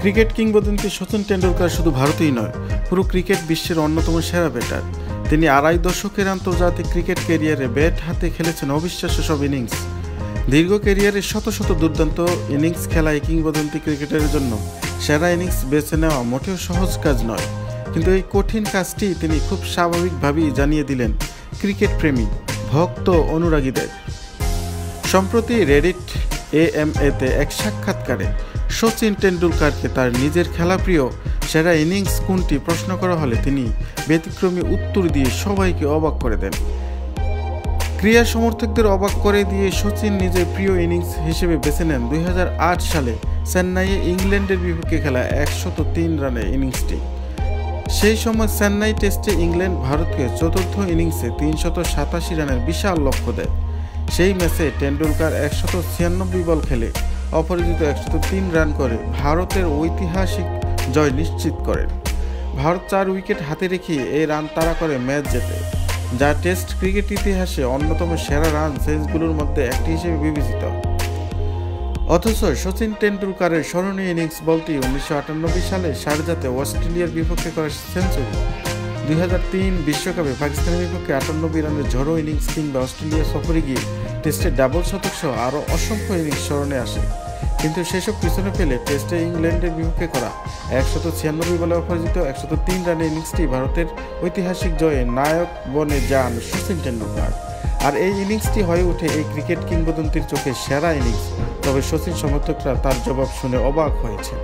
Cricket কিংবদন্তি সচিন টেন্ডুলকার শুধু ভারতেই নয়, পুরো ক্রিকেট বিশ্বের অন্যতম সেরা ব্যাটার। তিনি আড়াই দশকের আন্তর্জাতিক ক্রিকেট ক্যারিয়ারে ব্যাট হাতে খেলেছেন অবিশ্বাস্য সব ইনিংস। দীর্ঘ ক্যারিয়ারে শত শত দুর্দান্ত ইনিংস খেলা এই কিংবদন্তি ক্রিকেটারের জন্য সেরা ইনিংস বেছে নেওয়া মোটেও সহজ কাজ নয়। কিন্তু এই কঠিন কাজটি তিনি খুব স্বাভাবিকভাবেই জানিয়ে দিলেন ক্রিকেট প্রেমী ভক্ত অনুরাগীদের। সম্প্রতি রেডিট AMA-তে এক সাক্ষাৎকারে সচিন টেন্ডুলকারকে তার নিজের খেলাপ্রিয় সেরা ইনিংস কোনটি প্রশ্ন করা হলে তিনি ব্যতিক্রমী উত্তর দিয়ে সবাইকে অবাক করে দেন। ক্রীড়া সমর্থকদের অবাক করে দিয়ে সচিন নিজের প্রিয় ইনিংস হিসেবে বেছে নেন 2008 সালে চেন্নাইয়ে ইংল্যান্ডের বিপক্ষে খেলা 103 রানের ইনিংসটি। সেই সময় চেন্নাই টেস্টে ইংল্যান্ড ভারতকে চতুর্থ ইনিংসে 387 রানের বিশাল লক্ষ্য দেয়। সেই ম্যাচে টেন্ডুলকার 196 বল খেলে অপরাজিত 103 রান করে ভারতের ঐতিহাসিক জয় নিশ্চিত করেন। ভারত 4 উইকেট হাতে রেখে এই রান তাড়া করে ম্যাচ জেতে, যা টেস্ট ক্রিকেট ইতিহাসে অন্যতম সেরা রান চেঞ্জগুলোর মধ্যে একটি হিসেবে বিবেচিত। অথচ সচিন টেন্ডুলকারের স্মরণীয় ইনিংস বলটি 1998 সালে শারজাতে অস্ট্রেলিয়ার বিপক্ষে করা সেঞ্চুরি, 2003 বিশ্বকাপে পাকিস্তানের বিপক্ষে 98 রানের ঝড়ো ইনিংস কিংবা অস্ট্রেলিয়া সফরে গিয়ে টেস্টে ডাবল শতক সহ আরও অসংখ্য ইনিংস স্মরণে আসে। কিন্তু সেসব পিছনে ফেলে টেস্টে ইংল্যান্ডের বিপক্ষে করা 196 বলে অপরাজিত 103 রানের ইনিংসটি ভারতের ঐতিহাসিক জয়ে নায়ক বনে যান সচিন টেন্ডুলকার। আর এই ইনিংসটি হয়ে ওঠে এই ক্রিকেট কিংবদন্তির চোখে সেরা ইনিংস। তবে সচিন সমর্থকরা তার জবাব শুনে অবাক হয়েছে।